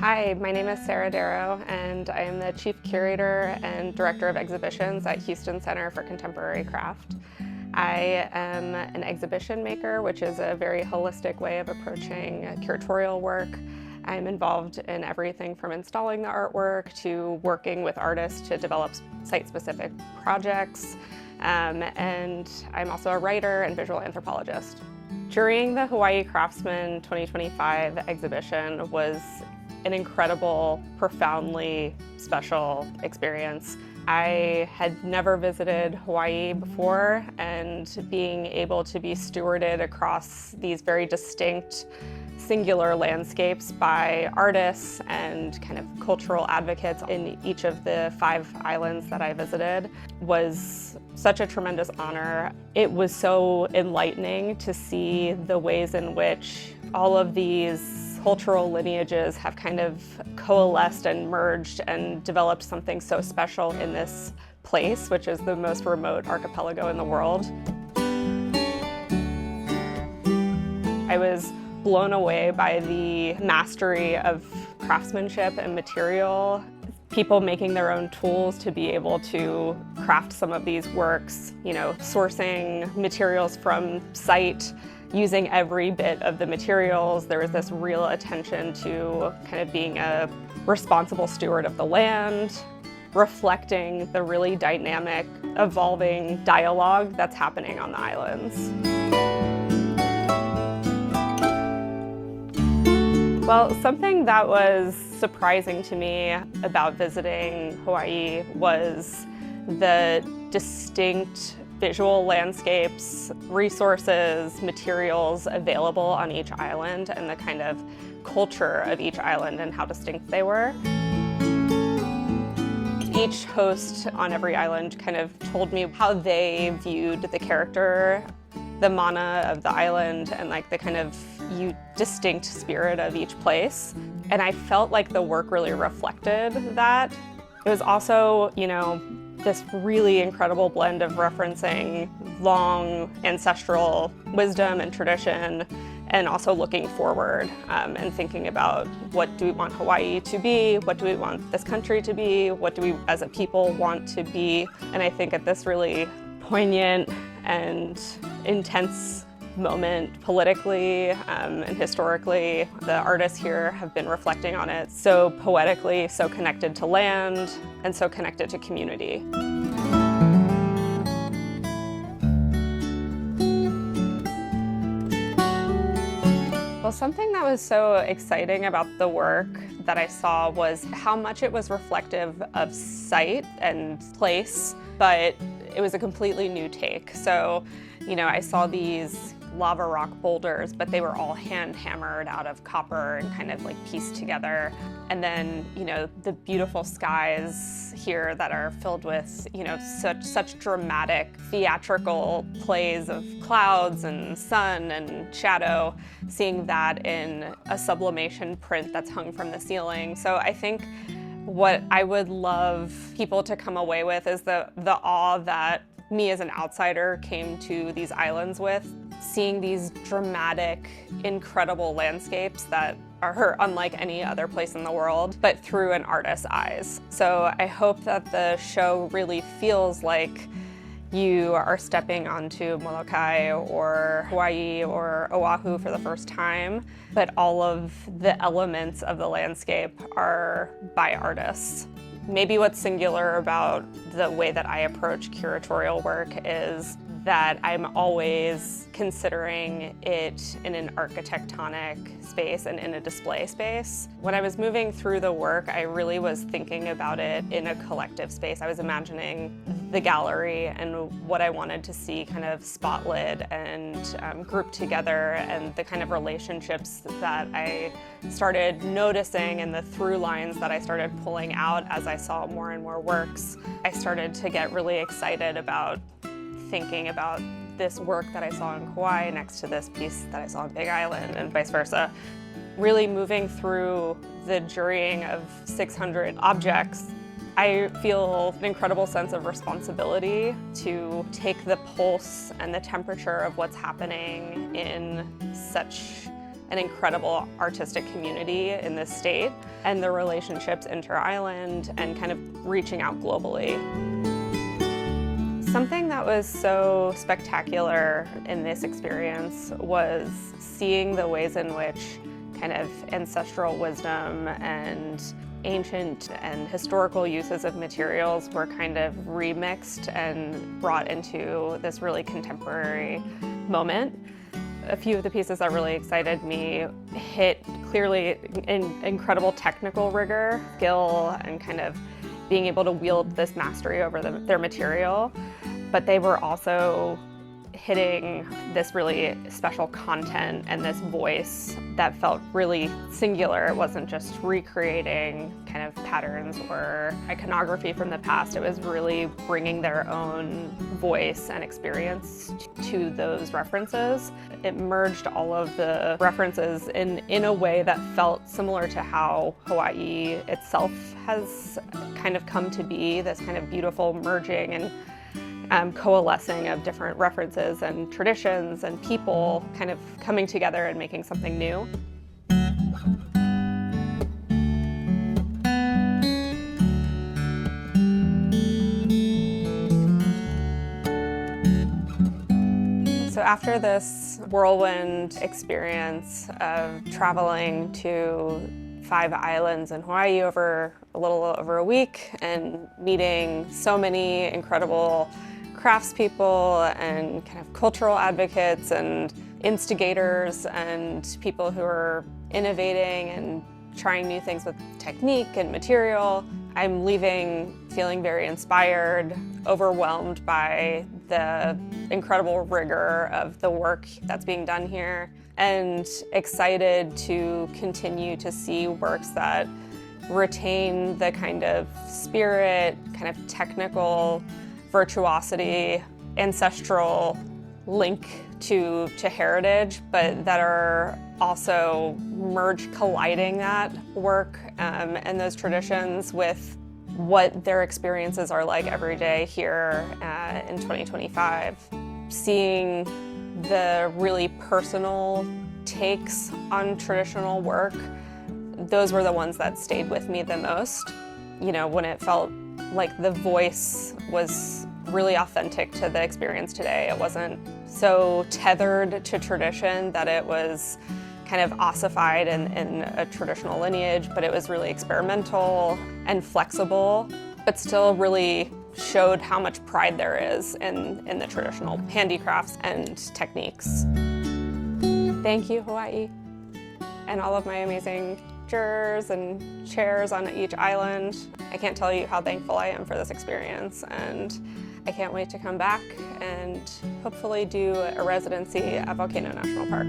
Hi, my name is Sarah Darro, and I am the Chief Curator and Director of Exhibitions at Houston Center for Contemporary Craft. I am an exhibition maker, which is a very holistic way of approaching curatorial work. I'm involved in everything from installing the artwork to working with artists to develop site-specific projects, and I'm also a writer and visual anthropologist. Jurying the Hawaiʻi Craftsmen 2025 exhibition was an incredible, profoundly special experience. I had never visited Hawaii before, and being able to be stewarded across these very distinct, singular landscapes by artists and kind of cultural advocates in each of the 5 islands that I visited was such a tremendous honor. It was so enlightening to see the ways in which all of these cultural lineages have kind of coalesced and merged and developed something so special in this place, which is the most remote archipelago in the world. I was blown away by the mastery of craftsmanship and material. People making their own tools to be able to craft some of these works, sourcing materials from site, using every bit of the materials. There was this real attention to kind of being a responsible steward of the land, reflecting the really dynamic, evolving dialogue that's happening on the islands. Well, something that was surprising to me about visiting Hawaii was the distinct visual landscapes, resources, materials available on each island, and the kind of culture of each island and how distinct they were. Each host on every island kind of told me how they viewed the character, the mana of the island, and like the kind of distinct spirit of each place. And I felt like the work really reflected that. It was also, this really incredible blend of referencing long ancestral wisdom and tradition, and also looking forward and thinking about what do we want Hawaii to be, what do we want this country to be, what do we as a people want to be. And I think at this really poignant and intense moment politically and historically, the artists here have been reflecting on it so poetically, so connected to land, and so connected to community. Well, something that was so exciting about the work that I saw was how much it was reflective of site and place, but it was a completely new take. So, I saw these lava rock boulders, but they were all hand hammered out of copper and kind of like pieced together. And then, the beautiful skies here that are filled with, such dramatic theatrical plays of clouds and sun and shadow, seeing that in a sublimation print that's hung from the ceiling. So I think what I would love people to come away with is the awe that me as an outsider came to these islands with, seeing these dramatic, incredible landscapes that are unlike any other place in the world, but through an artist's eyes. So I hope that the show really feels like you are stepping onto Molokai or Hawaii or Oahu for the first time, but all of the elements of the landscape are by artists. Maybe what's singular about the way that I approach curatorial work is that I'm always considering it in an architectonic space and in a display space. When I was moving through the work, I really was thinking about it in a collective space. I was imagining the gallery and what I wanted to see kind of spotlit and grouped together, and the kind of relationships that I started noticing and the through lines that I started pulling out as I saw more and more works. I started to get really excited about thinking about this work that I saw in Kauai next to this piece that I saw on Big Island, and vice versa. Really moving through the jurying of 600 objects, I feel an incredible sense of responsibility to take the pulse and the temperature of what's happening in such an incredible artistic community in this state, and the relationships inter-island and kind of reaching out globally. Something that was so spectacular in this experience was seeing the ways in which kind of ancestral wisdom and ancient and historical uses of materials were kind of remixed and brought into this really contemporary moment. A few of the pieces that really excited me hit clearly incredible technical rigor, skill, and kind of being able to wield this mastery over their material, but they were also hitting this really special content and this voice that felt really singular. It wasn't just recreating kind of patterns or iconography from the past. It was really bringing their own voice and experience to those references. It merged all of the references in a way that felt similar to how Hawaii itself has kind of come to be, this kind of beautiful merging and coalescing of different references and traditions and people kind of coming together and making something new. So after this whirlwind experience of traveling to 5 islands in Hawaii over a little over a week and meeting so many incredible craftspeople and kind of cultural advocates and instigators and people who are innovating and trying new things with technique and material, I'm leaving feeling very inspired, overwhelmed by the incredible rigor of the work that's being done here, and excited to continue to see works that retain the kind of spirit, kind of technical virtuosity, ancestral link to heritage, but that are also colliding that work and those traditions with what their experiences are like every day here in 2025. Seeing the really personal takes on traditional work, those were the ones that stayed with me the most. You know, when it felt like the voice was really authentic to the experience today. It wasn't so tethered to tradition that it was kind of ossified in a traditional lineage, but it was really experimental and flexible, but still really showed how much pride there is in the traditional handicrafts and techniques. Thank you, Hawaii, and all of my amazing jurors and chairs on each island. I can't tell you how thankful I am for this experience, and I can't wait to come back and hopefully do a residency at Volcano National Park.